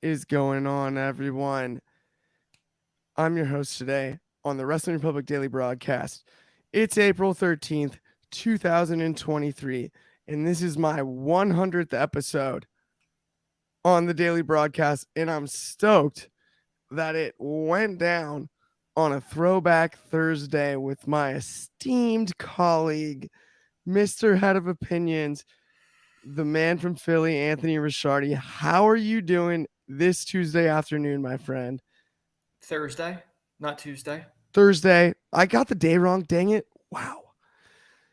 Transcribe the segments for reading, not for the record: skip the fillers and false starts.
is going on, everyone? I'm your host today on the Wrestling Republic Daily Broadcast. It's April 13th, 2023, and this is my 100th episode on the Daily Broadcast, and I'm stoked that it went down on a Throwback Thursday with my esteemed colleague, Mr. Head of Opinions, the man from Philly, Anthony Ricciardi. How are you doing this Tuesday afternoon, my friend? Thursday, not Tuesday. Thursday. I got the day wrong. Dang it. Wow.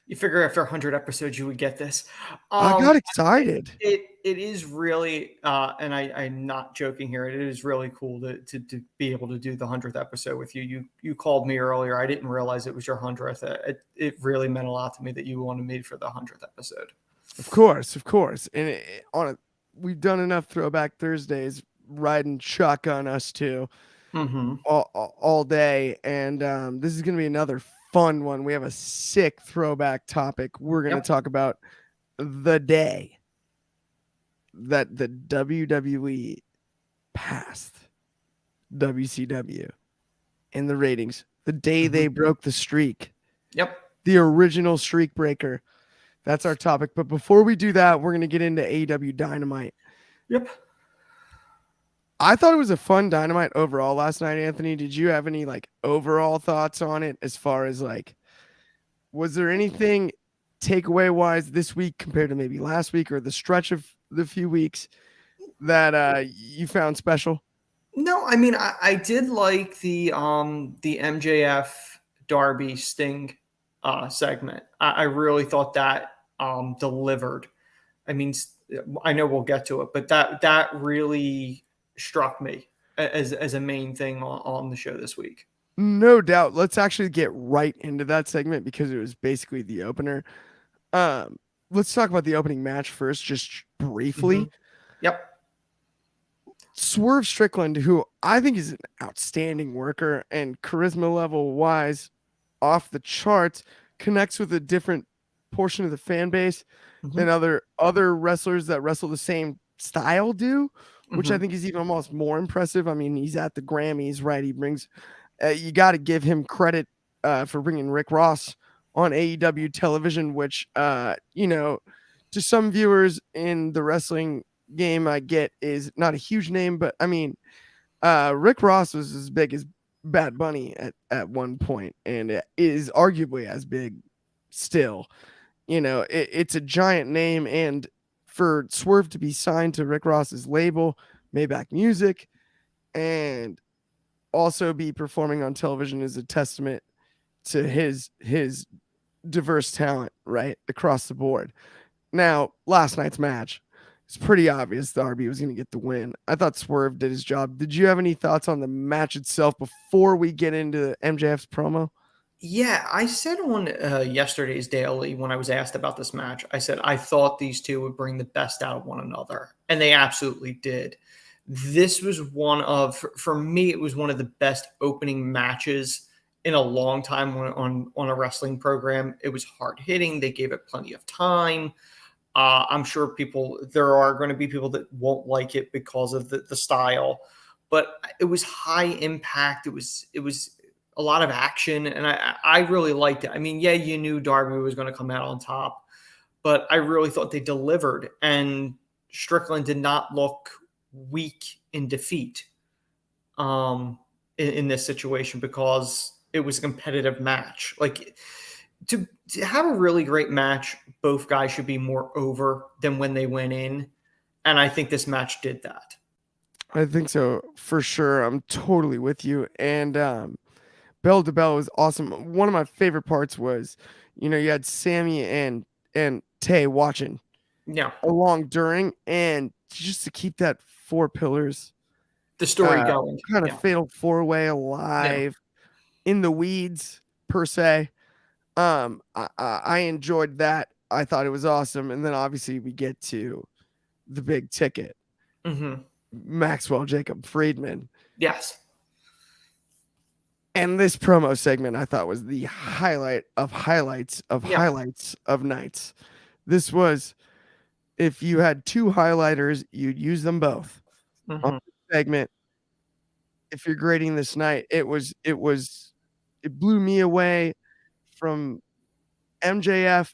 You figure after 100 episodes you would get this. I got excited. It is really, and I'm not joking here, it is really cool to be able to do the 100th episode with you. You called me earlier. I didn't realize it was your 100th. It really meant a lot to me that you wanted me for the 100th episode. Of course. And we've done enough Throwback Thursdays riding shotgun us too all day. And this is going to be another fun one. We have a sick throwback topic. We're going to talk about the day that the WWE passed WCW in the ratings. The day they broke the streak. Yep. The original streak breaker. That's our topic. But before we do that, we're going to get into AEW Dynamite. Yep. I thought it was a fun Dynamite overall last night, Anthony. Did you have any overall thoughts on it as far as was there anything takeaway wise this week compared to maybe last week or the stretch of the few weeks that you found special? No, I mean, I did like the MJF Darby Sting segment. I really thought that delivered. I mean, I know we'll get to it, but that really struck me as a main thing on the show this week. No doubt. Let's actually get right into that segment because it was basically the opener. Let's talk about the opening match first, just briefly. Yep. Swerve Strickland, who I think is an outstanding worker and charisma level wise off the charts, connects with a different portion of the fan base than other wrestlers that wrestle the same style do, which I think is even almost more impressive. I mean, he's at the Grammys, right? He brings, you got to give him credit for bringing Rick Ross on AEW television, which, to some viewers in the wrestling game, I get is not a huge name, but I mean, Rick Ross was as big as Bad Bunny at one point, and it is arguably as big still. It's a giant name, and for Swerve to be signed to Rick Ross's label, Maybach Music, and also be performing on television is a testament to his diverse talent, right, across the board. Now, last night's match, it's pretty obvious Darby was going to get the win. I thought Swerve did his job. Did you have any thoughts on the match itself before we get into MJF's promo? Yeah, I said on yesterday's Daily when I was asked about this match, I said I thought these two would bring the best out of one another, and they absolutely did. This was for me, it was one of the best opening matches in a long time on a wrestling program. It was hard hitting. They gave it plenty of time. I'm sure there are going to be people that won't like it because of the style, but it was high impact. It was a lot of action, and I really liked it. I mean, yeah, you knew Darby was going to come out on top, but I really thought they delivered, and Strickland did not look weak in defeat in this situation because it was a competitive match. To have a really great match, both guys should be more over than when they went in, and I think this match did that. I think so, for sure. I'm totally with you, and bell to bell was awesome. One of my favorite parts was, you had Sammy and Tay watching along during, and just to keep that four pillars, the story going, kind of fatal four-way alive in the weeds per se. I enjoyed that. I thought it was awesome. And then obviously we get to the big ticket, Maxwell Jacob Friedman. Yes. And this promo segment I thought was the highlight of highlights of highlights of nights. This was, if you had two highlighters, you'd use them both. segment, if you're grading this night, it blew me away from MJF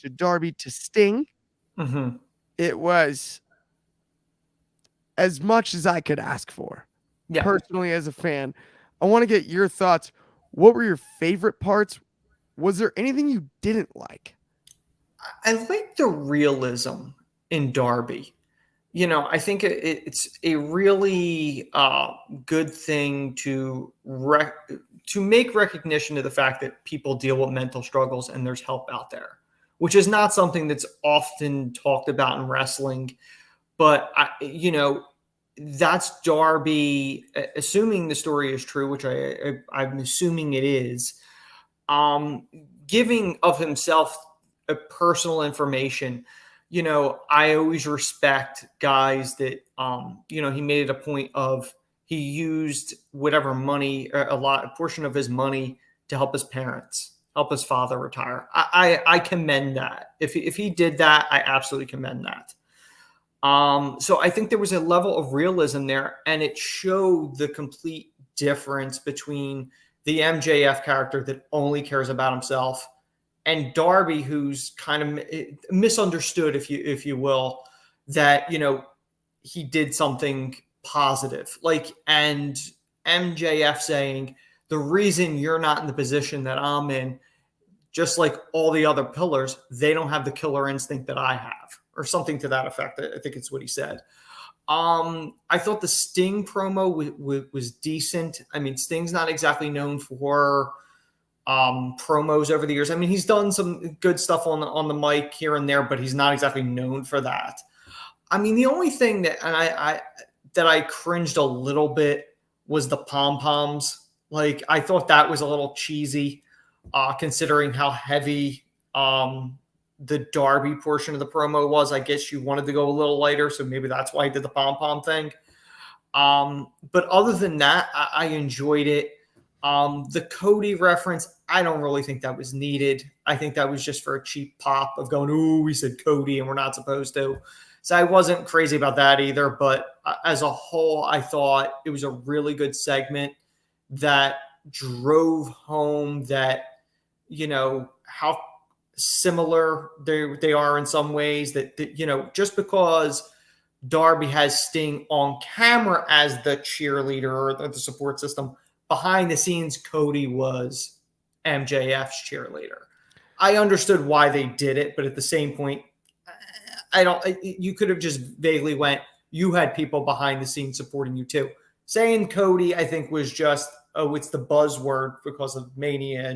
to Darby to Sting. Mm-hmm. It was as much as I could ask for. Yeah. Personally, as a fan, I want to get your thoughts. What were your favorite parts? Was there anything you didn't like? I like the realism in Darby. I think it's a really good thing to make recognition of the fact that people deal with mental struggles and there's help out there, which is not something that's often talked about in wrestling. But that's Darby, assuming the story is true, which I'm assuming it is, giving of himself a personal information. I always respect guys that, he made it a point of he used whatever money, a portion of his money to help his parents, help his father retire. I commend that. If he did that, I absolutely commend that. So I think there was a level of realism there, and it showed the complete difference between the MJF character that only cares about himself and Darby, who's kind of misunderstood, if you will, that he did something positive, and MJF saying the reason you're not in the position that I'm in, just like all the other pillars, they don't have the killer instinct that I have, or something to that effect. I think it's what he said. I thought the Sting promo was decent. I mean, Sting's not exactly known for promos over the years. I mean, he's done some good stuff on the mic here and there, but he's not exactly known for that. I mean, the only thing that I cringed a little bit was the pom poms. Like, I thought that was a little cheesy, considering how heavy the Darby portion of the promo was. I guess you wanted to go a little lighter, so maybe that's why I did the pom pom thing. But other than that, I enjoyed it. The Cody reference, I don't really think that was needed. I think that was just for a cheap pop of going, ooh, we said Cody and we're not supposed to. So I wasn't crazy about that either. But as a whole, I thought it was a really good segment that drove home that, how similar they are in some ways, that just because Darby has Sting on camera as the cheerleader or the support system, behind the scenes, Cody was MJF's cheerleader. I understood why they did it, but at the same point, you could have just vaguely went, you had people behind the scenes supporting you too. Saying Cody, I think, was just, it's the buzzword because of Mania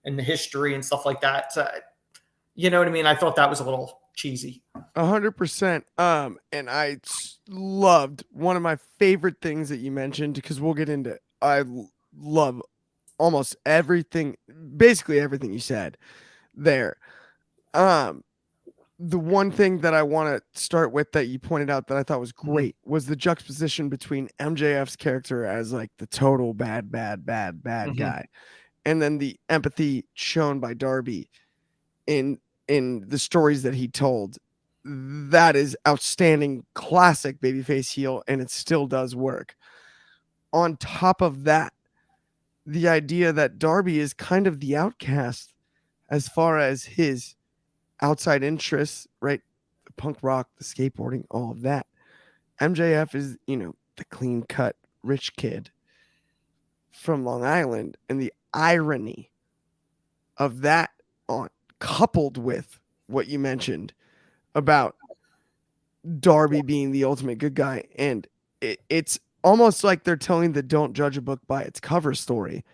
and the history and stuff like that. So, you know what I mean? I thought that was a little cheesy. 100%. And I loved one of my favorite things that you mentioned, because we'll get into, I love almost everything, basically everything you said there. The one thing that I want to start with that you pointed out that I thought was great was the juxtaposition between MJF's character as like the total bad guy, and then the empathy shown by Darby in the stories that he told. That is outstanding, classic babyface heel, and it still does work. On top of that, the idea that Darby is kind of the outcast as far as his outside interests, right? The punk rock, the skateboarding, all of that. MJF is, the clean cut rich kid from Long Island, and the irony of that coupled with what you mentioned about Darby being the ultimate good guy. And it's almost like they're telling the don't judge a book by its cover story,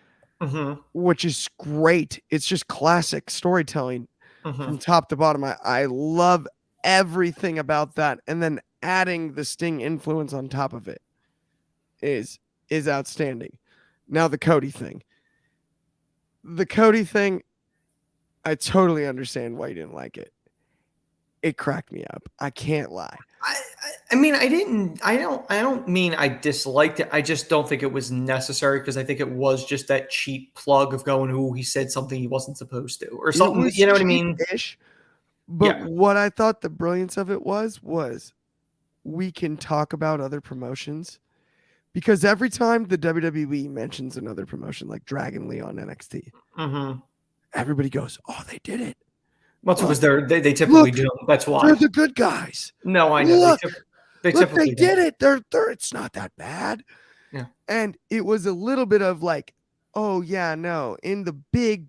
which is great. It's just classic storytelling from top to bottom. I love everything about that. And then adding the Sting influence on top of it is outstanding. Now the Cody thing. I totally understand why you didn't like it. It cracked me up. I can't lie. I mean, I don't mean I disliked it. I just don't think it was necessary, because I think it was just that cheap plug of going, ooh, he said something he wasn't supposed to, or something. You know what I mean? But what I thought the brilliance of it was we can talk about other promotions because every time the WWE mentions another promotion like Dragon Lee on NXT, Mm-hmm. everybody goes, "Oh, they did it! What's Look, was there? They typically look, do. That's they're why. the good guys. No, I know. Look, They look, they typically do. did it. They're it's not that bad." Yeah. And it was a little bit of like, "Oh yeah, no." In the big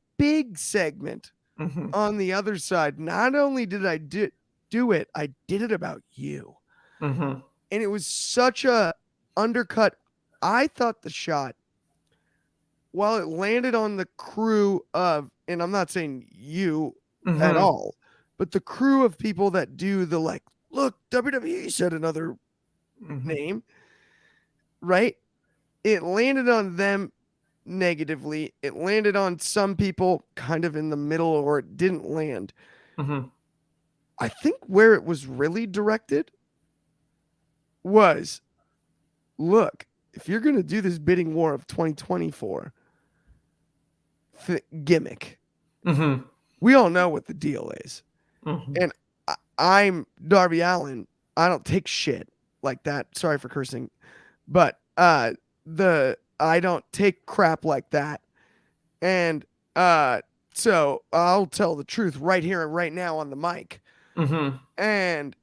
segment Mm-hmm. on the other side, not only did I do it, I did it about you. Mm-hmm. And it was such a undercut. I thought the shot, while it landed on the crew of, and I'm not saying you at Mm-hmm. all, but the crew of people that do the like, look, WWE said another Mm-hmm. name, right? It landed on them negatively. It landed on some people kind of in the middle, or it didn't land. Mm-hmm. I think where it was really directed was, look, if you're going to do this bidding war of 2024 gimmick, Mm-hmm. we all know what the deal is. Mm-hmm. And I'm Darby Allin. I don't take shit like that. Sorry for cursing. But the I don't take crap like that. And so I'll tell the truth right here and right now on the mic. Mm-hmm. And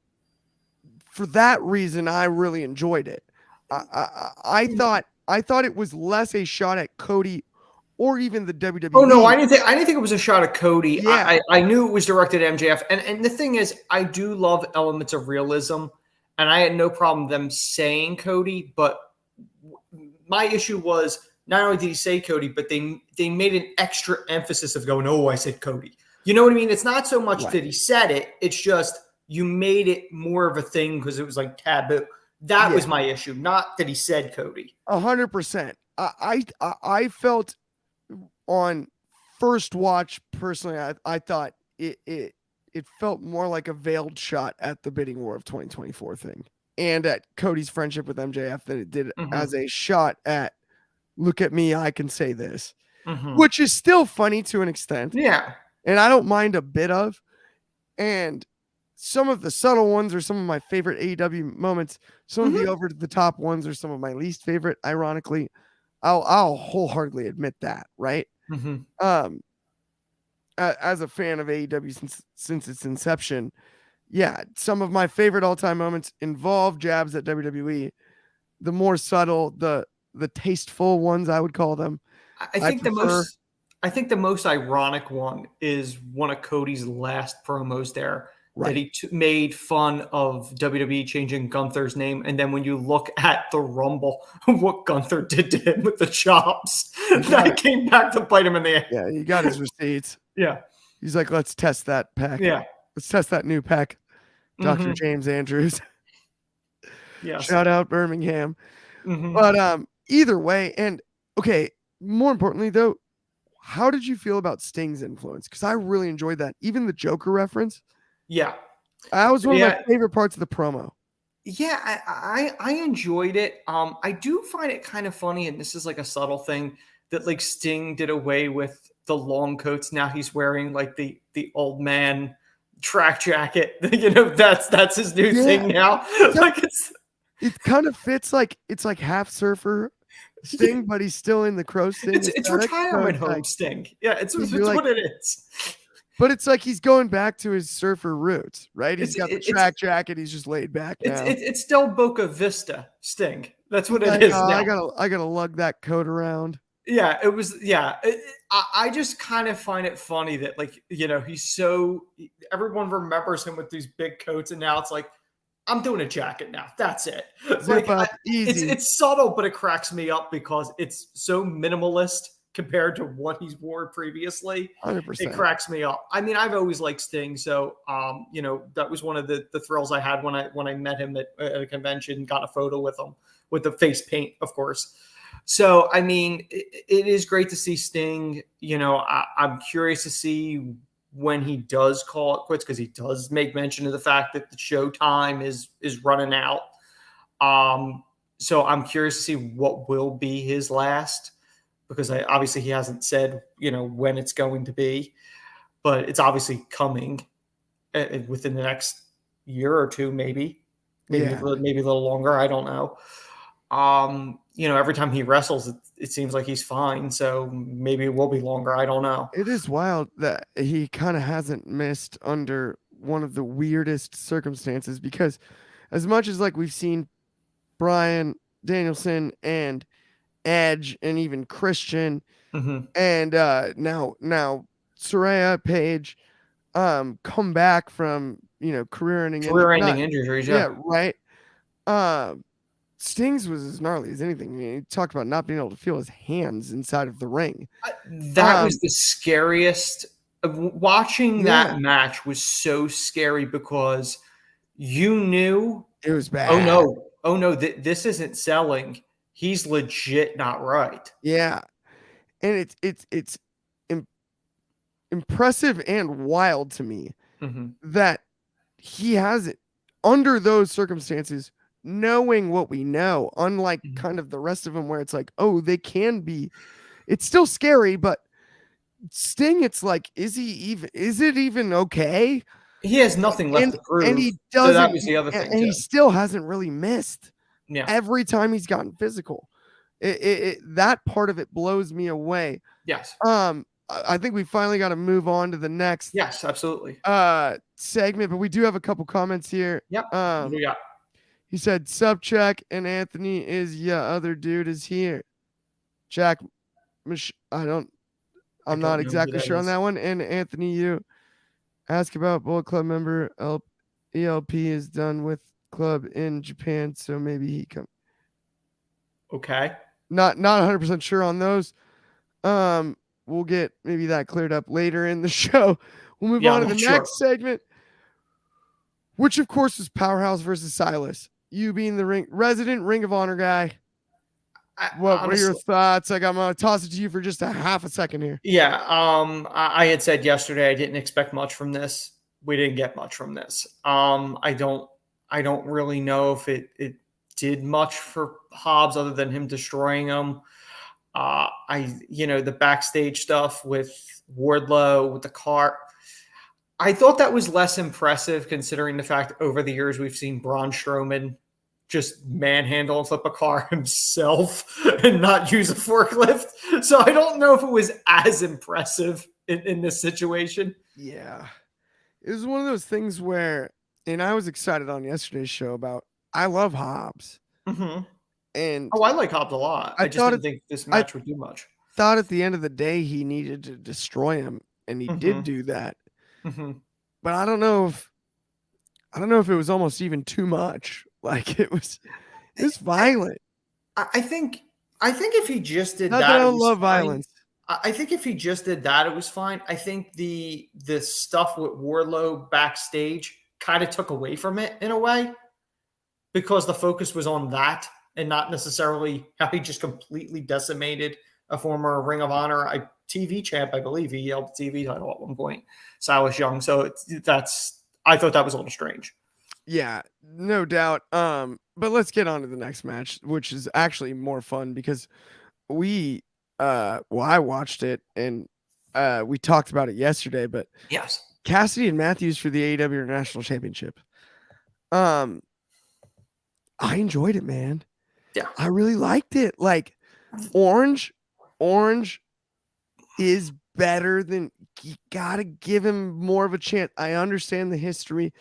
for that reason, I really enjoyed it. I thought it was less a shot at Cody or even the Oh no, WWE. I didn't think it was a shot at Cody. Yeah, I knew it was directed at MJF, and the thing is, I do love elements of realism, and I had no problem them saying Cody, but my issue was not only did he say Cody, but they made an extra emphasis of going, "Oh, I said Cody." You know what I mean? It's not so much right. that he said it; it's just you made it more of a thing because it was like taboo. That was my issue, not that he said Cody. 100%. I felt on first watch personally. I thought it felt more like a veiled shot at the bidding war of 2024 thing and at Cody's friendship with MJF than it did Mm-hmm. as a shot at, look at me, I can say this, Mm-hmm. which is still funny to an extent. Yeah. And I don't mind a bit of. And some of the subtle ones are some of my favorite AEW moments. Some of the over the top ones are some of my least favorite. Ironically, I'll wholeheartedly admit that, right? Mm-hmm. As a fan of AEW since its inception, yeah, some of my favorite all time moments involve jabs at WWE. The more subtle, the tasteful ones, I would call them. I think the most ironic one is one of Cody's last promos there that he made fun of WWE changing Gunther's name, and then when you look at the Rumble, what Gunther did to him with the chops, that came back to bite him in the ass. Yeah, he got his receipts. Yeah, he's like, let's test that pack. Yeah, let's test that new pack. Dr. James Andrews. Yes. Shout out Birmingham. But either way, and okay, more importantly though, how did you feel about Sting's influence? Because I really enjoyed that. Even the Joker reference. Yeah. That was one of my favorite parts of the promo. Yeah, I enjoyed it. I do find it kind of funny, and this is like a subtle thing, that like Sting did away with the long coats. Now he's wearing like the old man track jacket. You know, that's his new thing now. Like it kind of fits, like it's like half surfer Sting, but he's still in the Crow Sting. It's retirement home Sting. Yeah, it's what it is. But it's like he's going back to his surfer roots, right? He's got the track jacket. He's just laid back now. It's still Boca Vista Sting. That's what it is now. I gotta lug that coat around. Yeah, it was. Yeah, I just kind of find it funny that, like, you know, everyone remembers him with these big coats, and now it's like, I'm doing a jacket now. That's it. Zip up, easy. It's subtle, but it cracks me up because it's so minimalist compared to what he's wore previously. 100%. It cracks me up. I mean, I've always liked Sting, so you know, that was one of the thrills I had when I met him at a convention, got a photo with him with the face paint, of course. So I mean, it is great to see Sting. You know, I'm curious to see when he does call it quits, because he does make mention of the fact that the show time is running out. So I'm curious to see what will be his last, because obviously he hasn't said, you know, when it's going to be, but it's obviously coming within the next year or two, maybe a little longer. I don't know. every time he wrestles, it seems like he's fine. So maybe it will be longer. I don't know. It is wild that he kind of hasn't missed under one of the weirdest circumstances because as much as like we've seen Brian Danielson and Edge and even Christian Mm-hmm. and now Soraya Page come back from career ending injury. Career-ending Not injuries, yeah, yeah. right. Sting's was as gnarly as anything. I mean, he talked about not being able to feel his hands inside of the ring. That was the scariest. Watching Yeah, that match was so scary because you knew, it was oh bad. no, oh no, this isn't selling. He's legit not right. Yeah, and it's im- impressive and wild to me Mm-hmm. that he has it under those circumstances, knowing what we know, unlike kind of the rest of them where it's like, oh, they can be. It's still scary, but Sting, it's like, is it even okay? He has nothing left And to and prove. he So that doesn't, was the other thing and he too. still hasn't really missed Yeah. every time he's gotten physical. That part of it blows me away. Yes. I think we finally got to move on to the next Yes. Absolutely. segment, but we do have a couple comments here. Yep. What do we got? He said Subcheck and Anthony is other dude is here. Jack I'm not don't know who exactly that sure on is. that one. And Anthony, you ask about Bullet Club member ELP is done with club in Japan, so maybe he come. Okay. Not 100% sure on those. We'll get maybe that cleared up later in the show. We'll move Yeah, on I'm to the not next sure. segment, which of course is Powerhouse versus Silas. You being the resident Ring of Honor guy. What are your Honestly, thoughts? Like, I'm gonna toss it to you for just a half a second here. yeah. I had said yesterday I didn't expect much from this. We didn't get much from this. I don't really know if it did much for Hobbs other than him destroying him. The backstage stuff with Wardlow with the cart. I thought that was less impressive considering the fact over the years we've seen Braun Strowman just manhandle and flip a car himself and not use a forklift. So I don't know if it was as impressive in this situation. Yeah. It was one of those things where, and I was excited on yesterday's show about I love Hobbs. Mm-hmm. And Oh, I like Hobbs a lot. I I just thought didn't it think this I match would do much. thought at the end of the day he needed to destroy him, and he did Mm-hmm. do that. Mm-hmm. But I don't know if it was almost even too much. Like it was violent. I think if he just did Not that I that, it don't was love fine. violence. I think if he just did that, it was fine. I think the stuff with Wardlow backstage kind of took away from it in a way because the focus was on that and not necessarily how he just completely decimated a former Ring of Honor TV champ. I believe he held the TV title at one point, Silas Young. So I thought that was a little strange. Yeah, no doubt. But let's get on to the next match, which is actually more fun because I watched it and we talked about it yesterday, but Yes. Cassidy and Matthews for the AEW National Championship. I enjoyed it, man. Yeah. I really liked it. Like Orange is better than you gotta give him more of a chance. I understand the history.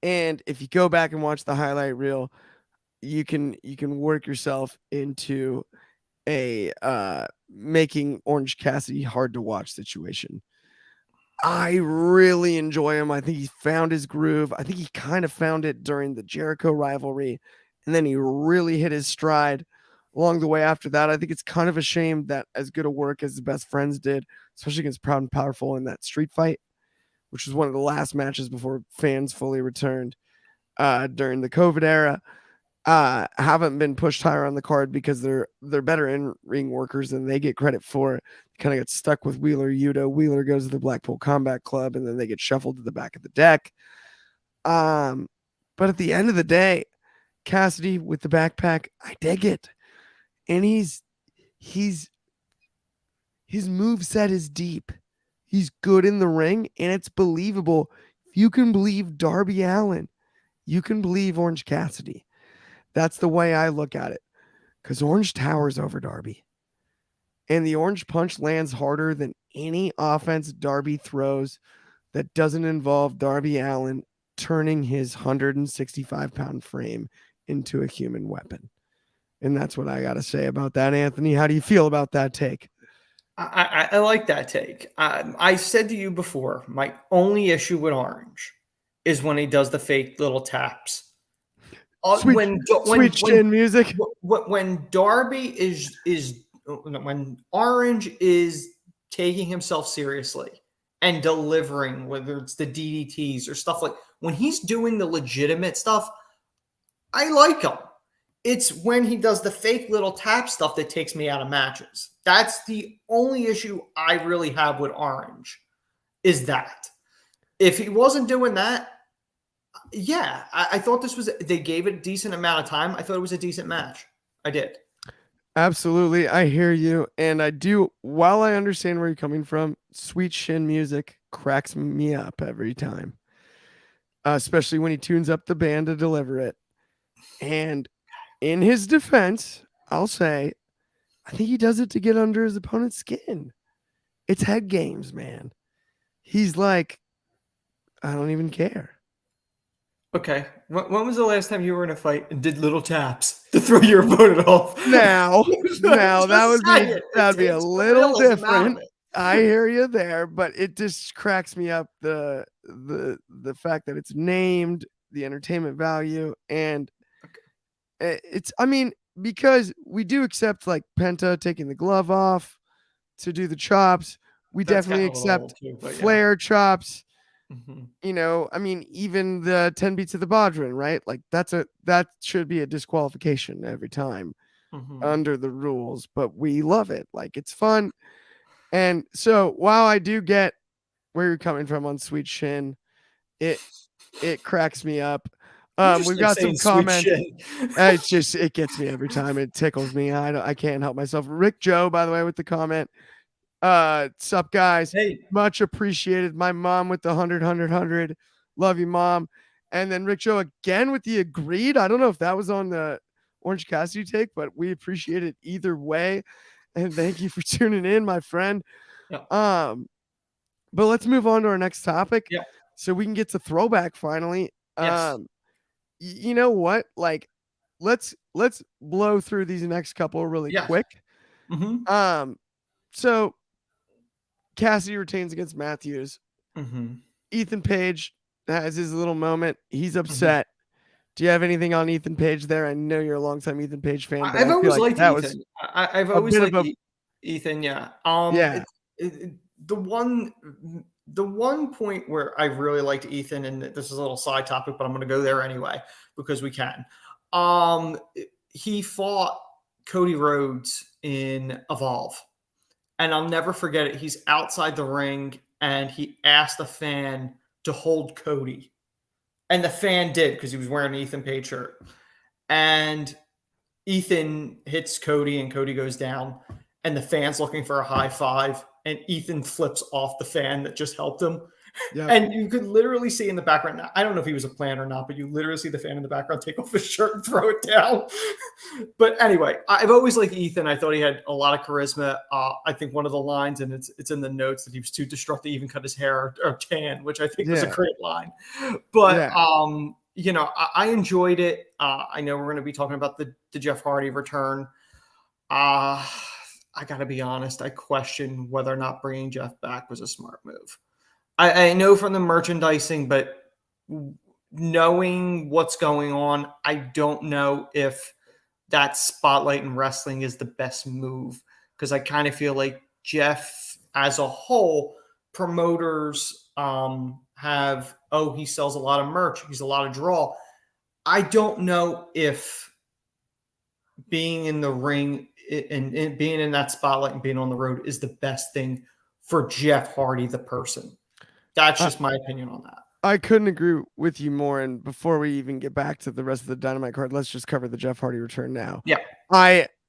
And if you go back and watch the highlight reel, you can work yourself into a making Orange Cassidy hard to watch situation. I really enjoy him. I think he found his groove. I think he kind of found it during the Jericho rivalry, and then he really hit his stride along the way after that. I think it's kind of a shame that as good a work as the Best Friends did, especially against Proud and Powerful in that street fight, which was one of the last matches before fans fully returned during the COVID era, haven't been pushed higher on the card because they're better in ring workers than they get credit for. Kind of get stuck with Wheeler Yuta. Wheeler goes to the Blackpool Combat Club, and then they get shuffled to the back of the deck. But at the end of the day, Cassidy with the backpack, I dig it, and his moveset is deep. He's good in the ring, and it's believable. If you can believe Darby Allin, you can believe Orange Cassidy. That's the way I look at it. because Orange towers over Darby. And the orange punch lands harder than any offense Darby throws that doesn't involve Darby Allin turning his 165-pound frame into a human weapon. And that's what I got to say about that, Anthony. How do you feel about that take? I like that take. I said to you before, my only issue with Orange is when he does the fake little taps. Sweet chin music. When Darby is when Orange is taking himself seriously and delivering, whether it's the DDTs or stuff like when he's doing the legitimate stuff, I like him. It's when he does the fake little tap stuff that takes me out of matches. That's the only issue I really have with Orange, is that. If he wasn't doing that, yeah, I thought they gave it a decent amount of time. I thought it was a decent match. I did. Absolutely. I hear you. And I do, while I understand where you're coming from, sweet shin music cracks me up every time, especially when he tunes up the band to deliver it. And in his defense, I'll say, I think he does it to get under his opponent's skin. It's head games, man. He's like, I don't even care. Okay. When was the last time you were in a fight and did little taps to throw your opponent off? Now that would be a little different. I hear you there, but it just cracks me up the fact that it's named, the entertainment value, and it's, I mean, because we do accept like Penta taking the glove off to do the chops. We definitely accept Flair chops. Mm-hmm. You know, I mean, even the 10 beats of the Bodhrán, right? Like that should be a disqualification every time under the rules, but we love it. Like it's fun. And so while I do get where you're coming from on Sweet Shin, it cracks me up. We've got some comments. It gets me every time. It tickles me. I can't help myself. Rick Joe, by the way, with the comment. Sup guys? Hey, much appreciated. My mom with the 100. Love you, Mom. And then Rick Joe again with the agreed. I don't know if that was on the Orange Cassidy take, but we appreciate it either way. And thank you for tuning in, my friend. Yeah. But let's move on to our next topic. Yeah. So we can get to throwback finally. Yes. You know what? Like, let's blow through these next couple really quick. Mm-hmm. So Cassidy retains against Matthews. Mm-hmm. Ethan Page has his little moment. He's upset. Do you have anything on Ethan Page there? I know you're a longtime Ethan Page fan. I've always liked Ethan. I've always liked Ethan. Yeah. Yeah. The one point where I really liked Ethan, and this is a little side topic, but I'm going to go there anyway because we can. He fought Cody Rhodes in Evolve. And I'll never forget it. He's outside the ring and he asked a fan to hold Cody. And the fan did because he was wearing an Ethan Page shirt. And Ethan hits Cody and Cody goes down. And the fan's looking for a high five. And Ethan flips off the fan that just helped him. Yep. And you could literally see in the background, I don't know if he was a plan or not, but you literally see the fan in the background take off his shirt and throw it down. But anyway, I've always liked Ethan. I thought he had a lot of charisma. I think one of the lines, and it's in the notes, that he was too distraught to even cut his hair or tan, which I think was a great line. But, you know, I enjoyed it. I know we're going to be talking about the Jeff Hardy return. I got to be honest. I question whether or not bringing Jeff back was a smart move. I know from the merchandising, but knowing what's going on, I don't know if that spotlight in wrestling is the best move, because I kind of feel like Jeff as a whole, promoters have, he sells a lot of merch. He's a lot of draw. I don't know if being in the ring and being in that spotlight and being on the road is the best thing for Jeff Hardy, the person. That's just my opinion on that. I couldn't agree with you more. And before we even get back to the rest of the Dynamite card, let's just cover the Jeff Hardy return now. Yeah.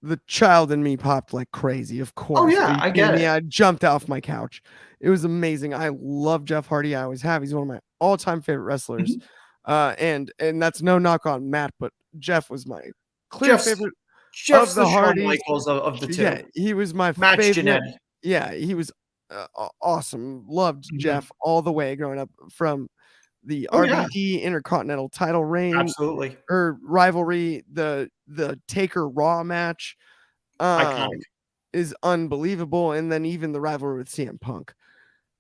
The child in me popped like crazy, of course. Oh, yeah, I get it. I jumped off my couch. It was amazing. I love Jeff Hardy. I always have. He's one of my all-time favorite wrestlers. Mm-hmm. And that's no knock on Matt, but Jeff was my clear favorite. Jeff's the the Shawn Hardys, Michaels of the two. yeah, he was my Match favorite. Jannetty. Yeah, he was awesome. Loved Mhm. Jeff all the way growing up, from the Oh yeah, RVD Intercontinental title reign absolutely or rivalry, the Taker Raw match, iconic. um, is unbelievable, and then even the rivalry with CM Punk,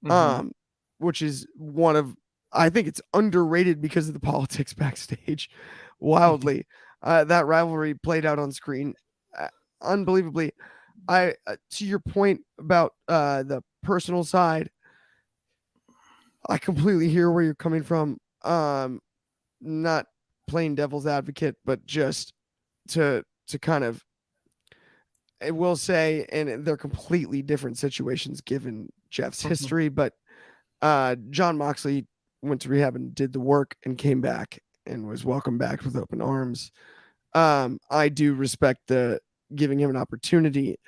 Mhm. um, which is one of, I think it's underrated because of the politics backstage, Mhm. wildly. That rivalry played out on screen, unbelievably. I To your point about the personal side, I completely hear where you're coming from. Not playing devil's advocate, but just to kind of, I will say, and they're completely different situations given Jeff's Mhm. history, but John Moxley went to rehab and did the work and came back and was welcomed back with open arms. I do respect the giving him an opportunity.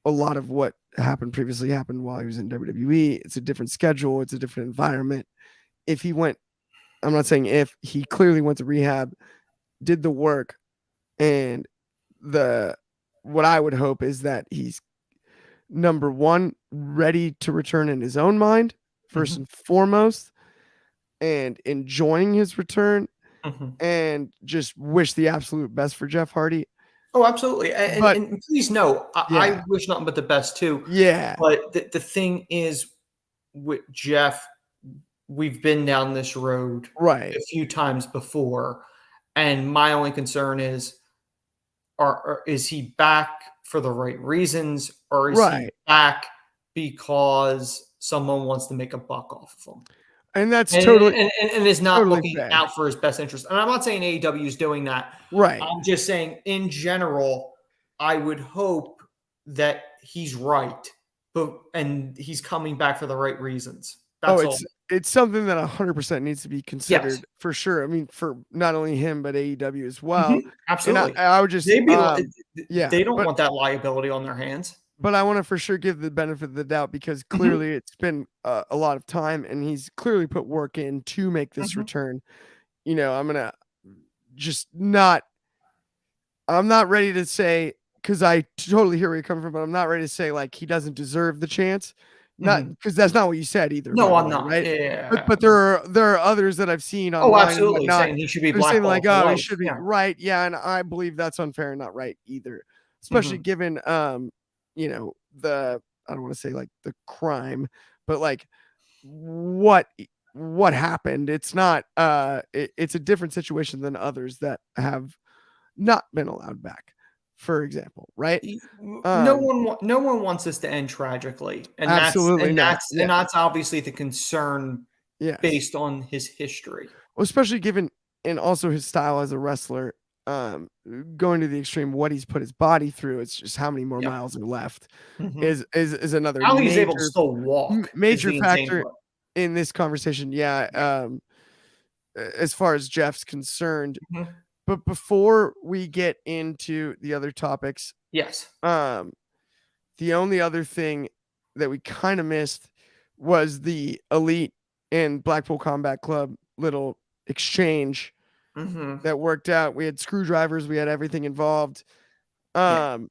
A lot of what happened previously happened while he was in WWE. It's a different schedule, it's a different environment. If he went, I'm not saying if, he clearly went to rehab, did the work, and the what I would hope is that he's, number one, ready to return in his own mind, first Mhm. and foremost, and enjoying his return, Mhm. and just wish the absolute best for Jeff Hardy. Oh, absolutely. But And please know, I yeah, wish nothing but the best too. yeah, But the thing is, with Jeff, we've been down this road right, a few times before, and my only concern is, is he back for the right reasons, or is he right. back because someone wants to make a buck off of him? And that's And totally, and is not totally looking fair. out for his best interest. And I'm not saying AEW is doing that. Right. I'm just saying in general, I would hope that he's right, but and he's coming back for the right reasons. Oh, That's all. it's something that 100% needs to be Yes. considered for sure. I mean, for not only him but AEW as well. Mhm. And Absolutely. I would just, They'd be yeah, they don't want that liability on their hands. but I want to for sure give the benefit of the doubt because Mhm. clearly it's been a lot of time and he's clearly put work in to make this Mhm. return. I'm gonna just not. I'm not ready to say, because I totally hear where you're coming from, but I'm not ready to say like he doesn't deserve the chance. Not Mhm. because that's not what you said either, by No, the I'm way, not. right? But Yeah. but there are others that I've seen Oh, online and absolutely. whatnot. Saying he should be They're saying like, blackballed for oh, he life. should be Yeah. right, yeah, and I believe that's unfair and not right either, especially Mhm. given the, I don't want to say like the crime, but like what what happened. It's not it's a different situation than others that have not been allowed back, for example, right? Um, No one wants this to end tragically, and Absolutely not. Yeah, that's obviously the concern yes. based on his history. Well, especially given and also his style as a wrestler, um, going to the extreme, what he's put his body through. It's just how many more Yeah. miles are left Mhm. is another How he's able to major still walk is major the insane factor part. in this conversation. Yeah, Yeah. as far as Jeff's concerned. Mhm. But before we get into the other topics, Yes. um, the only other thing that we kind of missed was the Elite and Blackpool Combat Club little exchange Mhm. that worked out. We had screwdrivers, we had everything involved. Yeah. Um,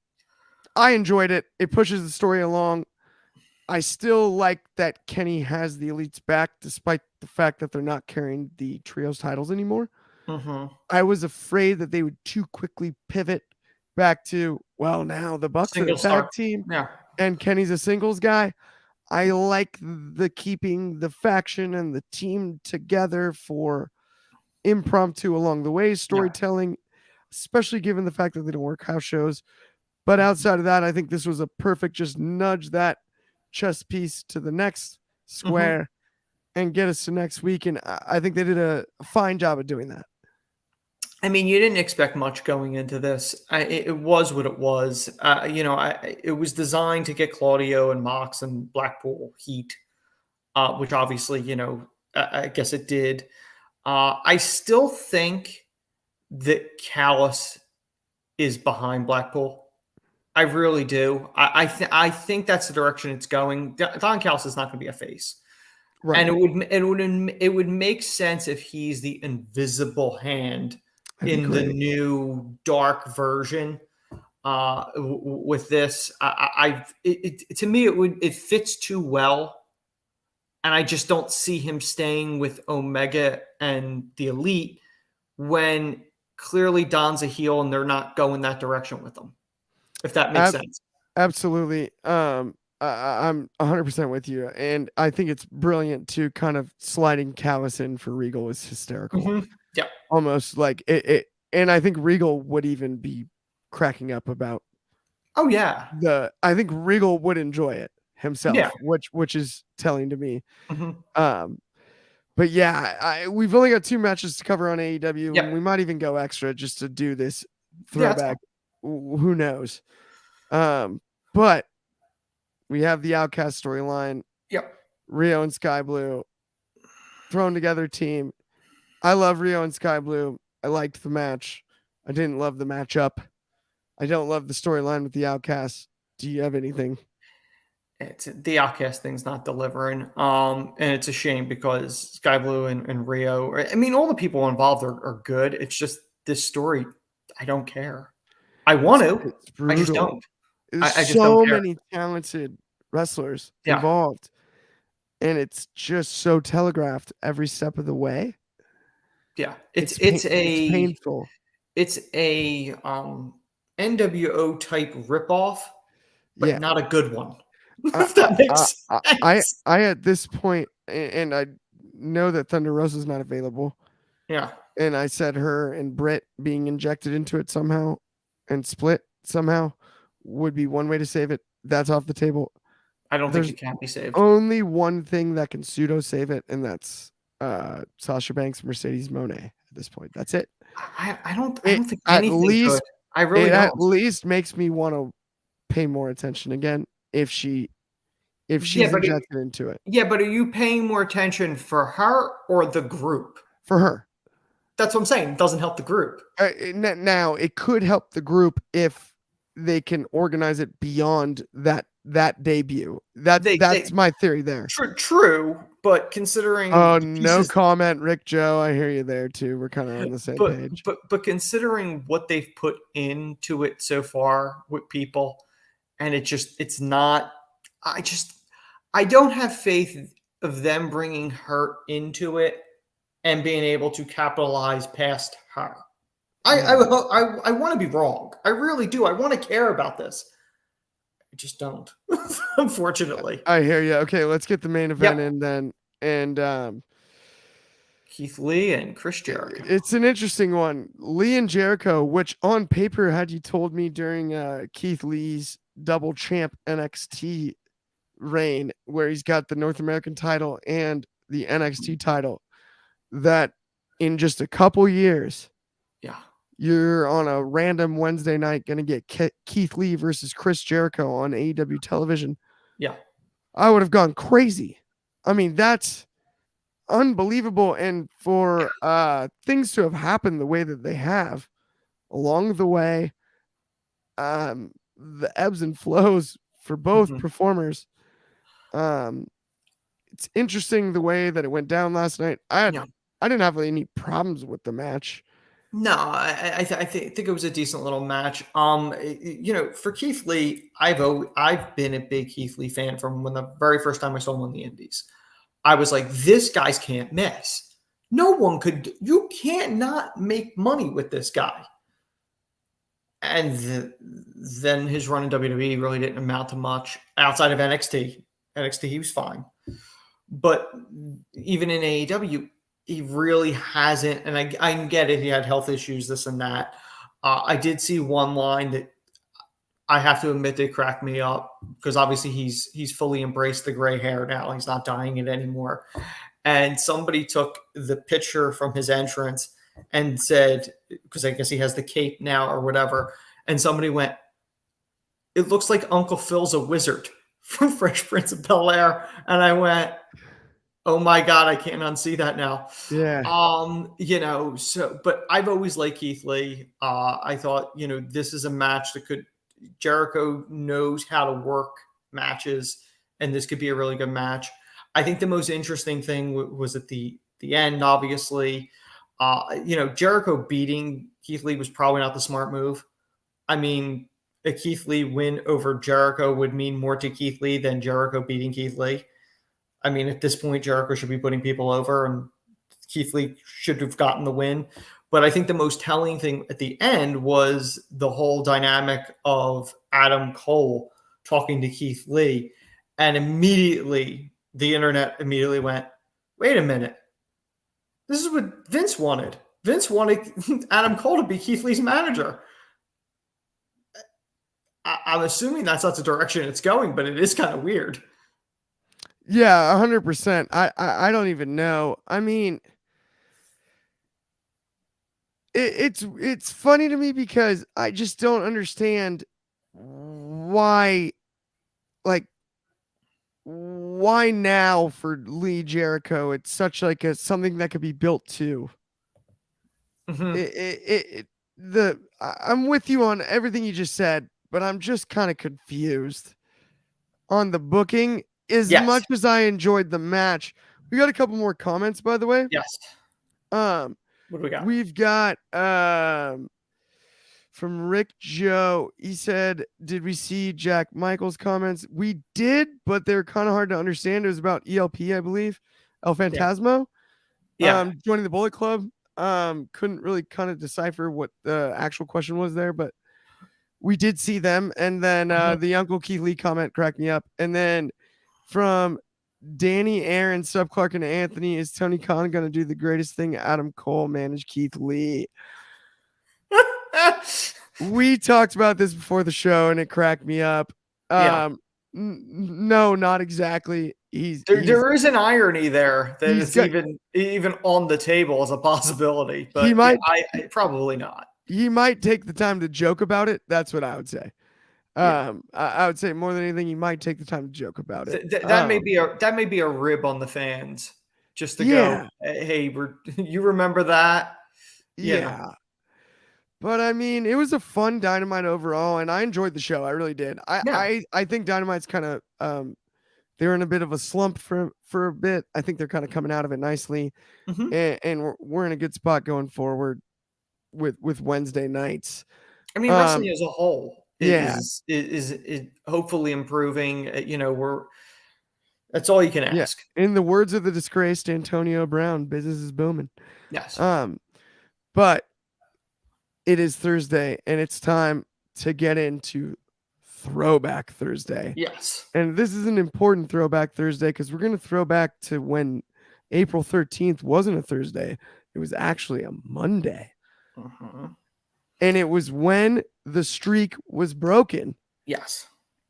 I enjoyed it. It pushes the story along. I still like that Kenny has the Elites back, despite the fact that they're not carrying the trios titles anymore. Mhm. I was afraid that they would too quickly pivot back to, well, now the Bucks are the Single tag star. team Yeah. and Kenny's a singles guy. I like the keeping the faction and the team together for impromptu along the way Yeah. storytelling, especially given the fact that they don't work house shows. But outside of that, I think this was a perfect just nudge that chess piece to the next Mhm. square and get us to next week. And I think they did a fine job of doing that. I mean, you didn't expect much going into this. It was what it was. It was designed to get Claudio and Mox and Blackpool heat, which obviously, I guess it did. I still think that Callus is behind Blackpool. I really do. I think that's the direction it's going. Don Callis is not going to be a face, and Right. it would make sense if he's the invisible hand That'd be in the great. new dark version. with this. To me, it fits too well, and I just don't see him staying with Omega and the Elite when clearly Don's a heel and they're not going that direction with him. If that makes Ab- sense. Absolutely. I'm 100% with you, and I think it's brilliant to kind of sliding Callis in for Regal is hysterical. Mm-hmm. Yeah. Almost like it. And I think Regal would even be cracking up about Oh yeah. I think Regal would enjoy it Yeah. himself, which is telling to me. Mm-hmm. Um, but yeah, we've only got 2 matches to cover on AEW, and Yep. we might even go extra just to do this Yeah. That's throwback. Who knows? But we have the Outcast storyline, Yep. Rio and Sky Blue thrown together team. I love Rio and Sky Blue. I liked the match. I didn't love the matchup. I don't love the storyline with the Outcasts. Do you have anything? It's the Outcast thing's not delivering. And it's a shame because Sky Blue and Rio, I mean, all the people involved are good. It's just this story, I don't care. I want to. It's I just brutal. don't. There's I just don't so care. many talented wrestlers Yeah. involved, and it's just so telegraphed every step of the way. Yeah. It's It's painful. a NWO type ripoff, but Yeah. not a good one. I, If that I, makes I, I, sense. I at this point, and I know that Thunder Rosa's not available, Yeah. and I said her and Britt being injected into it somehow and split somehow would be one way to save it. That's off the table. I don't think There's it can be saved. only one thing that can pseudo save it, and that's Sasha Banks, Mercedes Moné at this point. That's it. I don't It think at anything could. least I really it at don't. least makes me want to pay more attention again if Yeah, she's injected into it but are you paying more attention for her or the group? for her. That's what I'm saying. It doesn't help the group. Now it could help the group if they can organize it beyond that debut. That's my theory there. True, but considering Oh, the no pieces, comment, Rick Joe. I hear you there too. We're kind of on the same page. but considering what they've put into it so far with people, and it's not. I don't have faith of them bringing her into it and being able to capitalize past her. I want to be wrong. I really do. I want to care about this. I just don't, unfortunately. I hear you. Okay, let's get the main event in then. And Keith Lee and Chris Jericho. it's an interesting one. Lee and Jericho, which on paper, had you told me during Keith Lee's double champ NXT reign, where he's got the North American title and the NXT title, that in just a couple years, Yeah, you're on a random Wednesday night going to get Keith Lee versus Chris Jericho on AEW television. yeah, I would have gone crazy. I mean, that's unbelievable. And for things to have happened the way that they have along the way, the ebbs and flows for both performers. It's interesting the way that it went down last night. I didn't have any problems with the match. No, I think it was a decent little match. For Keith Lee, I've been a big Keith Lee fan from when the very first time I saw him on the Indies. I was like, this guy's can't miss. No one could. You can't not make money with this guy. And then his run in WWE really didn't amount to much outside of NXT. NXT, he was fine. But even in AEW, he really hasn't. And I get it. He had health issues, this and that. I did see one line that I have to admit they cracked me up because obviously he's fully embraced the gray hair now. He's not dyeing it anymore. And somebody took the picture from his entrance and said, because I guess he has the cape now or whatever, and somebody went, "It looks like Uncle Phil's a wizard from Fresh Prince of Bel-Air." And I went, "Oh my God, I can't unsee that now." Yeah. But I've always liked Keith Lee. I thought, this is a match that Jericho knows how to work matches, and this could be a really good match. I think the most interesting thing was at the end, obviously. Jericho beating Keith Lee was probably not the smart move. I mean, a Keith Lee win over Jericho would mean more to Keith Lee than Jericho beating Keith Lee. I mean, at this point, Jericho should be putting people over, and Keith Lee should have gotten the win. But I think the most telling thing at the end was the whole dynamic of Adam Cole talking to Keith Lee. And immediately, the internet immediately went, wait a minute. This is what Vince wanted. Vince wanted Adam Cole to be Keith Lee's manager. I'm assuming that's not the direction it's going, but it is kind of weird. Yeah, 100%. I don't even know. I mean, it's funny to me because I just don't understand why, like, why now for Lee Jericho? It's such like a something that could be built to. I'm with you on everything you just said, but I'm just kind of confused on the booking. As much as I enjoyed the match, we got a couple more comments, by the way. Yes. What do we got? We've got from Rick Joe. He said, "Did we see Jack Michaels' comments? We did, but they're kind of hard to understand. It was about ELP, I believe, El Phantasmo. Yeah. Joining the Bullet Club. Couldn't really kind of decipher what the actual question was there, but we did see them. And then the Uncle Keith Lee comment cracked me up. And then from Danny, Aaron, Sub Clark, and Anthony, is Tony Khan going to do the greatest thing Adam Cole managed Keith Lee? We talked about this before the show, and it cracked me up. No, not exactly. There is an irony there that it's even on the table as a possibility, but I probably not. He might take the time to joke about it. That's what I would say. I would say more than anything, he might take the time to joke about it. That may be a rib on the fans, just to go, hey, you remember that? Yeah. But I mean, it was a fun Dynamite overall, and I enjoyed the show. I really did. I think Dynamite's kind of they were in a bit of a slump for a bit. I think they're kind of coming out of it nicely, and we're in a good spot going forward with Wednesday nights. I mean, wrestling as a whole is hopefully improving. That's all you can ask. In the words of the disgraced Antonio Brown, business is booming. Yes. But it is Thursday, and it's time to get into Throwback Thursday. Yes. And this is an important Throwback Thursday because we're going to throw back to when April 13th wasn't a Thursday. It was actually a Monday. And it was when the streak was broken. Yes.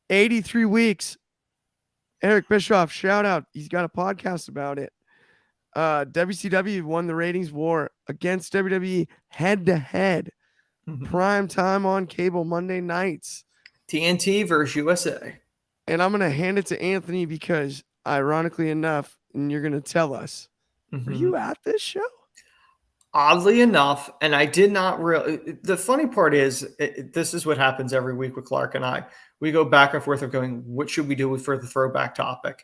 83 weeks. Eric Bischoff, shout out. He's got a podcast about it. WCW won the ratings war against WWE head-to-head. Prime time on cable Monday nights. TNT versus USA. And I'm going to hand it to Anthony because, ironically enough, and you're going to tell us, were you at this show? Oddly enough, and I did not really. The funny part is, this is what happens every week with Clark and I. We go back and forth of going, what should we do for the throwback topic?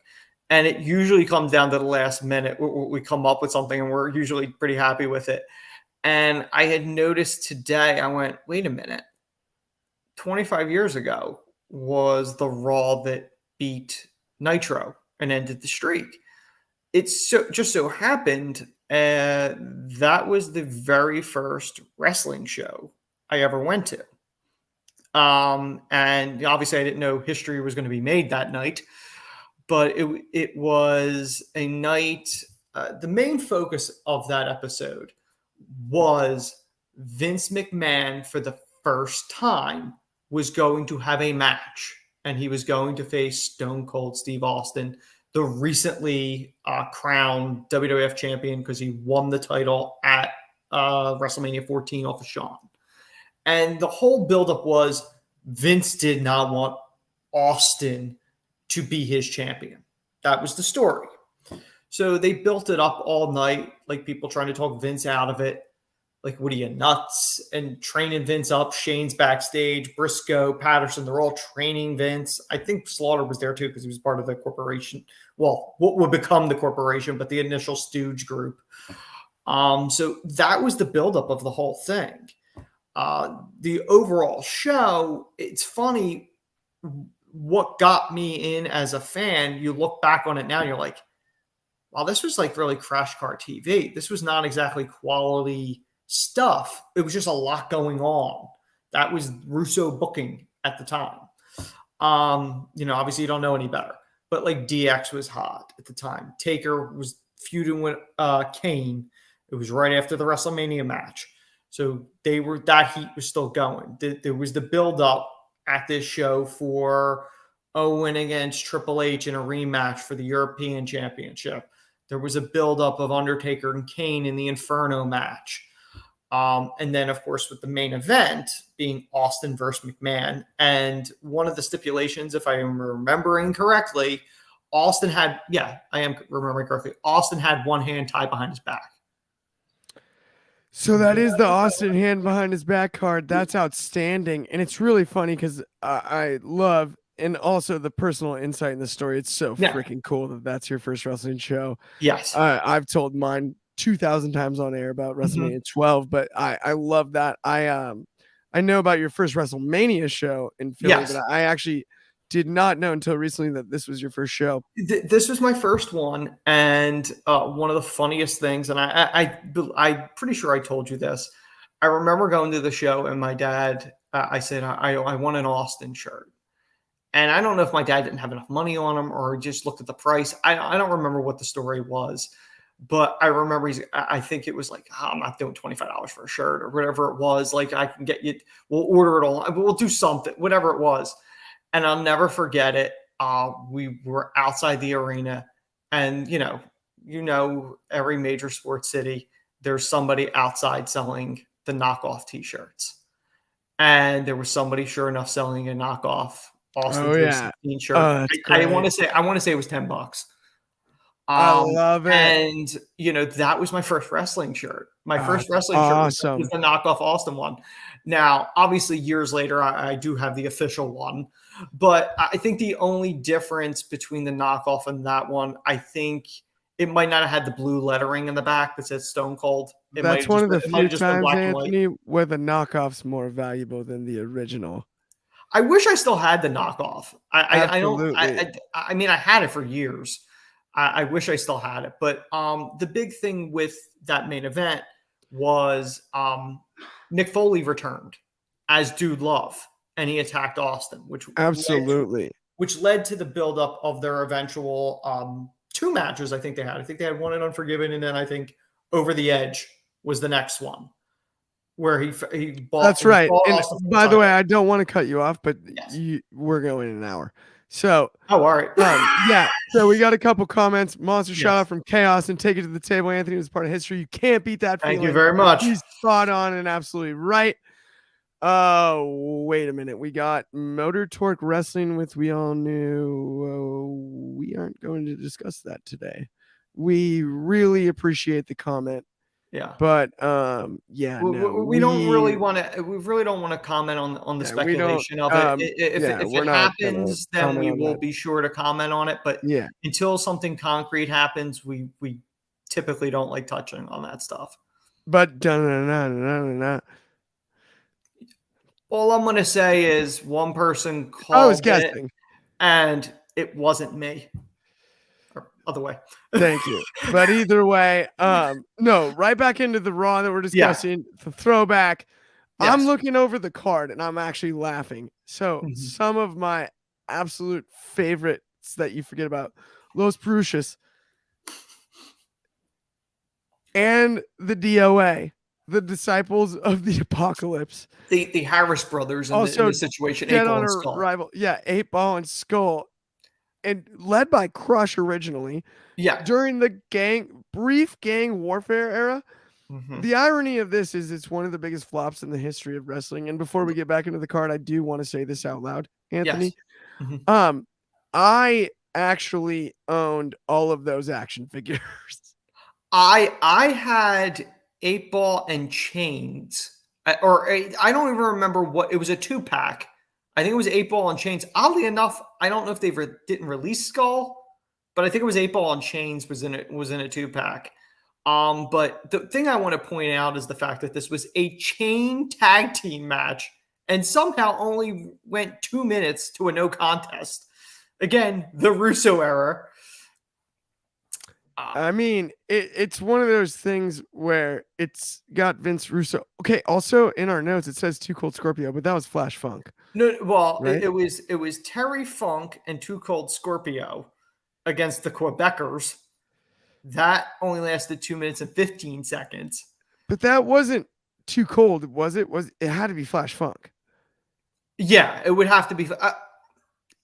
And it usually comes down to the last minute. We come up with something, and we're usually pretty happy with it. And I had noticed today, I went, wait a minute. 25 years ago was the Raw that beat Nitro and ended the streak. It's just so happened that was the very first wrestling show I ever went to. And obviously I didn't know history was going to be made that night, but it was a night. The main focus of that episode was Vince McMahon for the first time was going to have a match, and he was going to face Stone Cold Steve Austin, the recently crowned WWF champion, because he won the title at WrestleMania 14 off of Shawn. And the whole buildup was Vince did not want Austin to be his champion. That was the story. So they built it up all night, like people trying to talk Vince out of it. Like, what are you, nuts? And training Vince up. Shane's backstage. Briscoe, Patterson, they're all training Vince. I think Slaughter was there too because he was part of the corporation. Well, what would become the corporation, but the initial stooge group. So that was the buildup of the whole thing. The overall show, it's funny what got me in as a fan. You look back on it now, you're like, wow, this was like really crash car TV. This was not exactly quality stuff. It was just a lot going on. That was Russo booking at the time. Obviously you don't know any better, but like DX was hot at the time. Taker was feuding with Kane. It was right after the WrestleMania match. So that heat was still going. There was the build up at this show for Owen against Triple H in a rematch for the European Championship. There was a build up of Undertaker and Kane in the Inferno match. And then, of course, with the main event being Austin versus McMahon. And one of the stipulations, if I am remembering correctly, Austin had one hand tied behind his back. So that is the Austin hand behind his back card. That's outstanding. And it's really funny because I love, and also the personal insight in the story. It's so freaking cool that that's your first wrestling show. Yes. I've told mine 2,000 times on air about WrestleMania 12, but I love that. I know about your first WrestleMania show in Philly, but I actually did not know until recently that this was your first show. This was my first one, and one of the funniest things, and I'm pretty sure I told you this. I remember going to the show, and my dad, I said, I want an Austin shirt. And I don't know if my dad didn't have enough money on him or just looked at the price. I don't remember what the story was. But I remember I think it was like, I'm not doing $25 for a shirt or whatever it was. Like, I can get you, we'll order it all. We'll do something, whatever it was. And I'll never forget it. We were outside the arena, and every major sports city, there's somebody outside selling the knockoff T-shirts. And there was somebody, sure enough, selling a knockoff Austin 316 shirt. I want to say it was $10. I love it. And that was my first wrestling shirt. My first wrestling shirt was the knockoff Austin one. Now, obviously, years later, I do have the official one. But I think the only difference between the knockoff and that one, I think it might not have had the blue lettering in the back that says Stone Cold. That's one of the few times, Anthony, where the knockoff's more valuable than the original. I wish I still had the knockoff. Absolutely. I mean, I had it for years. I wish I still had it. But the big thing with that main event was Mick Foley returned as Dude Love, and he attacked Austin, which led to the buildup of their eventual 2 matches. I think they had one in Unforgiven, and then I think Over the Edge was the next one, where he bought. That's right. And by the way, I don't want to cut you off, but we're going in an hour. So, all right. So we got a couple comments. Monster shout out from Chaos and Take It to the Table. Anthony was part of history. You can't beat that feeling. Thank you very much. He's spot on and absolutely right. Wait a minute. We got Motor Torque Wrestling with We All Knew. We aren't going to discuss that today. We really appreciate the comment. Yeah. But we really don't want to comment on the speculation of it. If it happens, then we will be sure to comment on it. But until something concrete happens, we typically don't like touching on that stuff. But all I'm going to say is one person called it, and it wasn't me. Or other way. Thank you. But either way, no, right back into the Raw that we're discussing, the throwback. Yes. I'm looking over the card, and I'm actually laughing. So some of my absolute favorites that you forget about, Los Brucious and the DOA. The Disciples of the Apocalypse. The Harris brothers in the situation. 8-Ball and Skull. Rival. Yeah, 8-Ball and Skull. And led by Crush originally. Yeah. During the brief gang warfare era. The irony of this is it's one of the biggest flops in the history of wrestling. And before we get back into the card, I do want to say this out loud, Anthony. Yes. I actually owned all of those action figures. I had 8-Ball and Chains, I don't even remember what it was. A 2-pack. I think it was 8-Ball and Chains. Oddly enough, I don't know if they didn't release Skull, but I think it was 8-Ball and Chains was in a 2-pack. But the thing I want to point out is the fact that this was a chain tag team match and somehow only went 2 minutes to a no contest. Again, the Russo era. I mean, it's one of those things where it's got Vince Russo. Okay, also in our notes it says Too Cold Scorpio, but that was Flash Funk, No, well, right? it was Terry Funk and Too Cold Scorpio against the Quebecers. That only lasted 2 minutes and 15 seconds. But that wasn't Too Cold, was it? Was it had to be Flash Funk? Yeah, it would have to be.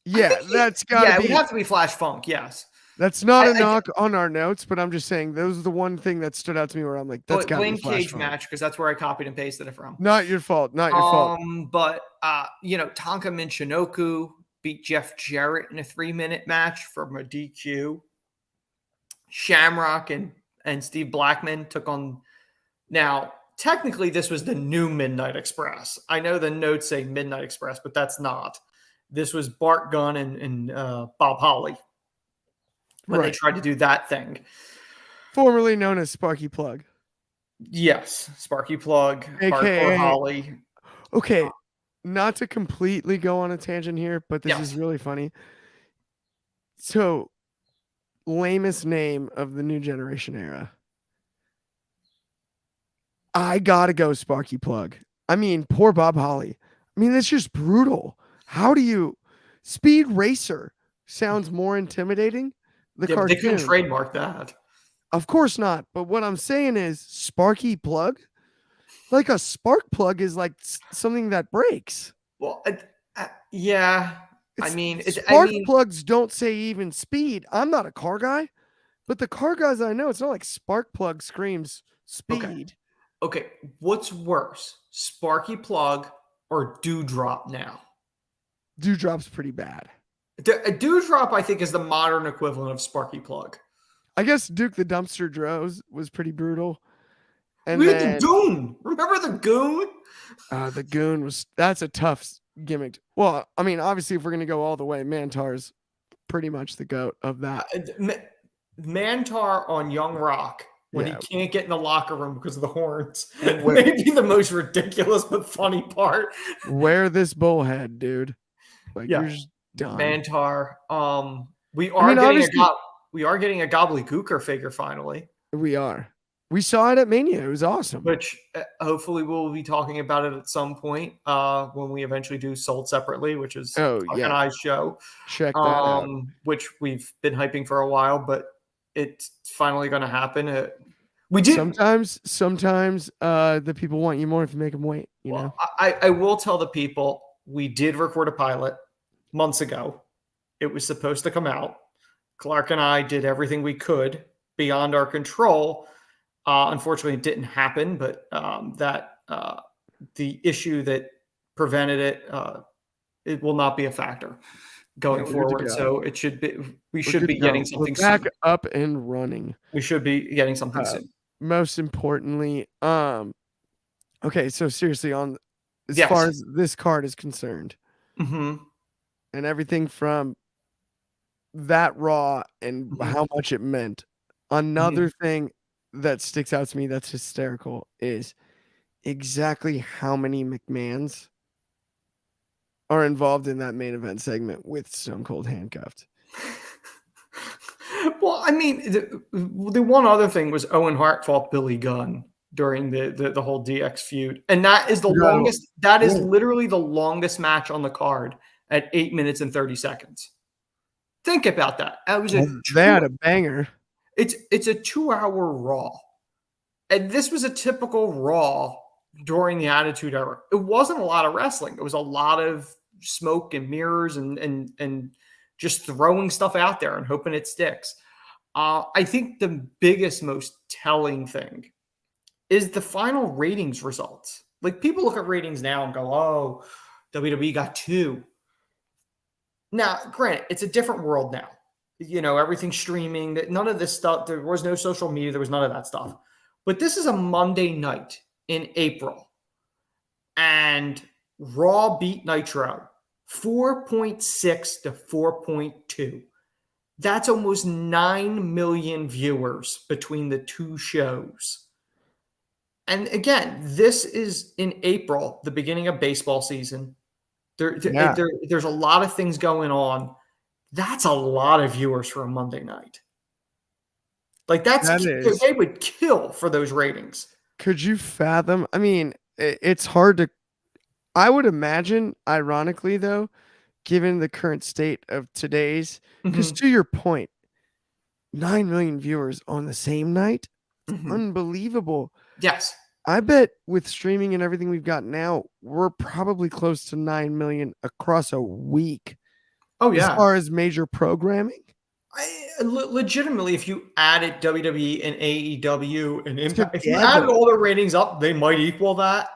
Yeah, that's got to Yeah, it would be. have to be Flash Funk. Yes. That's not a I knock on our notes, but I'm just saying those are the one thing that stood out to me where I'm like, that's got to be blame Flash cage Funk. match because that's where I copied and pasted it from. Not your fault. Not your fault. But Tonka Michinoku beat Jeff Jarrett in a 3-minute match from a DQ. Shamrock and Steve Blackman took on. Now, technically, this was the new Midnight Express. I know the notes say Midnight Express, but that's not. This was Bart Gunn and Bob Holly when they tried to do that thing. Formerly known as Sparky Plug. Yes, Sparky Plug, AKA Hardcore Holly. Okay, not to completely go on a tangent here, but this is really funny. So, lamest name of the new generation era. I gotta go Sparky Plug. I mean, poor Bob Holly. I mean, that's just brutal. How do you Speed Racer sounds more intimidating? The cartoon. They couldn't trademark that. Of course not. But what I'm saying is Sparky Plug? Like a spark plug is like something that breaks. Well, yeah. Spark plugs don't say even speed. I'm not a car guy, but the car guys I know, it's not like spark plug screams speed. Okay. What's worse, Sparky Plug or Dewdrop now? Dewdrop's pretty bad. Dewdrop, I think, is the modern equivalent of Sparky Plug. I guess Duke the Dumpster Droz was pretty brutal. And we had the Goon. Remember the Goon? The Goon that's a tough gimmick. Well, I mean, obviously, if we're gonna go all the way, Mantar's pretty much the goat of that. Mantar on Young Rock when he can't get in the locker room because of the horns. Maybe the most ridiculous but funny part. Wear this bullhead, dude. Like you're just done. Mantar. We are getting a gobbledygooker figure finally. We are. We saw it at Mania. It was awesome. Which hopefully we'll be talking about it at some point when we eventually do Sold Separately, which is an Eye's show. Check that out. Which we've been hyping for a while, but it's finally going to happen. We did. Sometimes the people want you more if you make them wait. You know. I will tell the people we did record a pilot months ago. It was supposed to come out. Clark and I did everything we could beyond our control. Unfortunately, it didn't happen, but the issue that prevented it will not be a factor going forward. So it should be. We should be getting something back soon. Up and running. We should be getting something soon. Most importantly, okay. So seriously, as far as this card is concerned, and everything from that Raw and how much it meant. Another thing that sticks out to me that's hysterical is exactly how many McMahons are involved in that main event segment with Stone Cold handcuffed. Well, I mean, the one other thing was Owen Hart fought Billy Gunn during the whole DX feud, and that is the longest. That is literally the longest match on the card at 8 minutes and 30 seconds. Think about that. They had a banger. It's a 2-hour Raw. And this was a typical Raw during the Attitude Era. It wasn't a lot of wrestling. It was a lot of smoke and mirrors and just throwing stuff out there and hoping it sticks. I think the biggest, most telling thing is the final ratings results. Like, people look at ratings now and go, oh, WWE got 2. Now, granted, it's a different world now. You know, everything's streaming. None of this stuff. There was no social media. There was none of that stuff. But this is a Monday night in April. And Raw beat Nitro 4.6 to 4.2. That's almost 9 million viewers between the two shows. And again, this is in April, the beginning of baseball season. Yeah, There's a lot of things going on. That's a lot of viewers for a Monday night. Like that is. they would kill for those ratings. Could you fathom? I mean, it's hard to. I would imagine, ironically, though, given the current state of today's, because Mhm, to your point, 9 million viewers on the same night, mhm. unbelievable. Yes. I bet with streaming and everything we've got now, we're probably close to 9 million across a week Oh as yeah. far as major programming Legitimately, if you added WWE and AEW and Impact, if you added together. all the ratings up, they might equal that.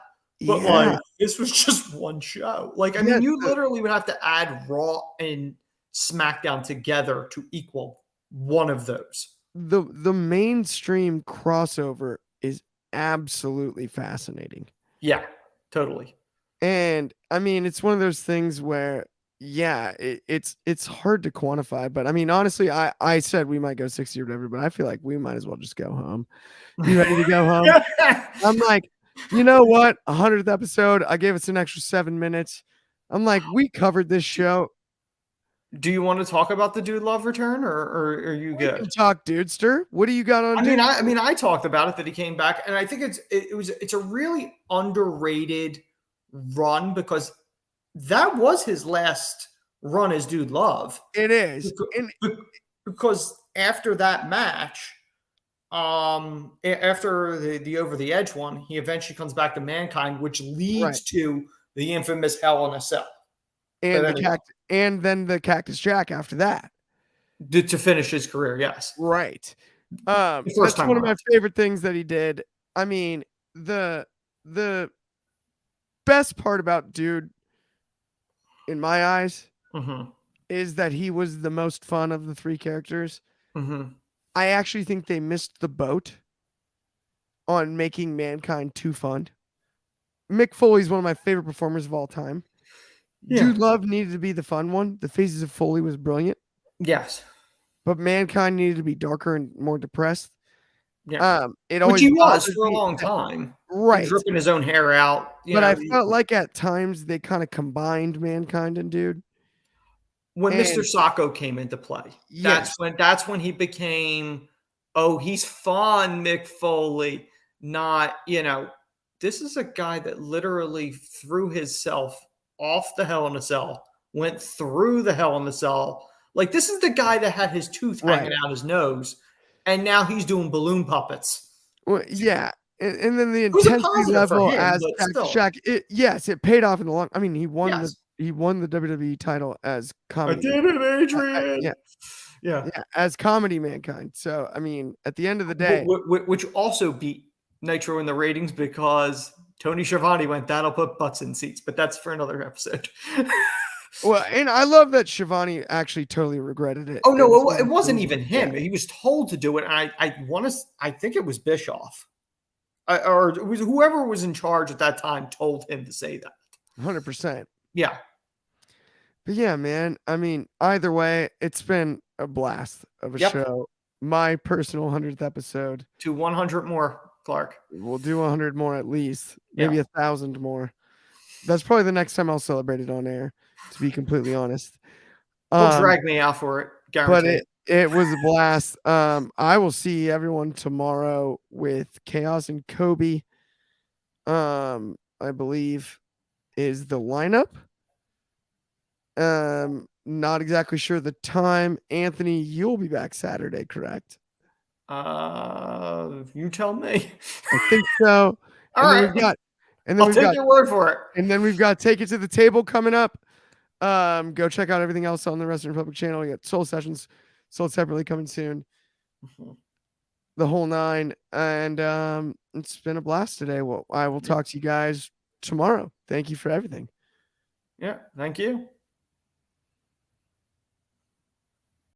But like, Yeah. this was just one show. Like, I Yeah. mean, you literally would have to add Raw and SmackDown together to equal one of those. The mainstream crossover is absolutely fascinating. Yeah, totally. And I mean, it's one of those things where, yeah, it's hard to quantify. But I mean, honestly, I said we might go 60 or whatever, but I feel like we might as well just go home. You ready to go home? I'm like, you know what? 100th episode. I gave us an extra 7 minutes. I'm like, we covered this show. Do you want to talk about the Dude Love return, or are you We can good? talk, Dudester. What do you got on, dude? I talked about it that he came back, and I think it's a really underrated run because that was his last run as Dude Love. It is. And Because after that match, after the Over the Edge one, he eventually comes back to Mankind, which right. leads to the infamous Hell in a Cell. But And the anyway, then the Cactus Jack after that. to finish his career, yes, Right. the first That's time one of my around. favorite things that he did. I mean, the best part about Dude, in my eyes, Mm-hmm. is that he was the most fun of the three characters. Mm-hmm. I actually think they missed the boat on making Mankind too fun. Mick Foley's one of my favorite performers of all time. Yeah. Dude Love needed to be the fun one. The Faces of Foley was brilliant, Yes. but Mankind needed to be darker and more depressed. Yeah. It Which always he was bothers for a me long that, time. He was right. ripping his own hair out. But I felt like at times they kind of combined Mankind and Dude. When Mr. And Sacco came into play, yes, that's when he became, oh, he's fun, Mick Foley. Not, this is a guy that literally threw himself off the Hell in a Cell, went through the Hell in the Cell. Like, this is the guy that had his tooth hanging right. out his nose, and now he's doing balloon puppets. Well, yeah. And then the It was a intensity positive for level him, as but Cactus still, Jack, yes, it paid off in the long. I mean, yes. he won the WWE title as I comedy. did it, Yeah, Adrian. Yeah. yeah, as comedy Mankind. So I mean, at the end of the day, Which also beat Nitro in the ratings because Tony Schiavone went, that'll put butts in seats, but that's for another episode. well, and I love that Shivani actually totally regretted it. Oh, no, And it wasn't changed even it. him. Yeah, He was told to do it. And I think it was Bischoff. Or it was whoever was in charge at that time told him to say that. 100%. Yeah. But yeah, man. I mean, either way, it's been a blast of a Yep. show. My personal 100th episode. To 100 more, Clark. We'll do 100 more at least, maybe Yeah. 1,000 more. That's probably the next time I'll celebrate it on air, to be completely honest. They'll Um, drag me out for it. but Guaranteed. it was a blast. I will see everyone tomorrow with Chaos and Kobe. I believe is the lineup. Not exactly sure the time. Anthony, you'll be back Saturday, correct? You tell me. I think so. All And then right. we've got, and then I'll we've take got, your word for it. and then we've got Take It to the Table coming up. Go check out everything else on the Wrestling Republic channel. We got Soul Sessions, sold separately coming soon. The whole nine. And it's been a blast today. Well, I will talk to you guys tomorrow. Thank you for everything. Yeah. Thank you.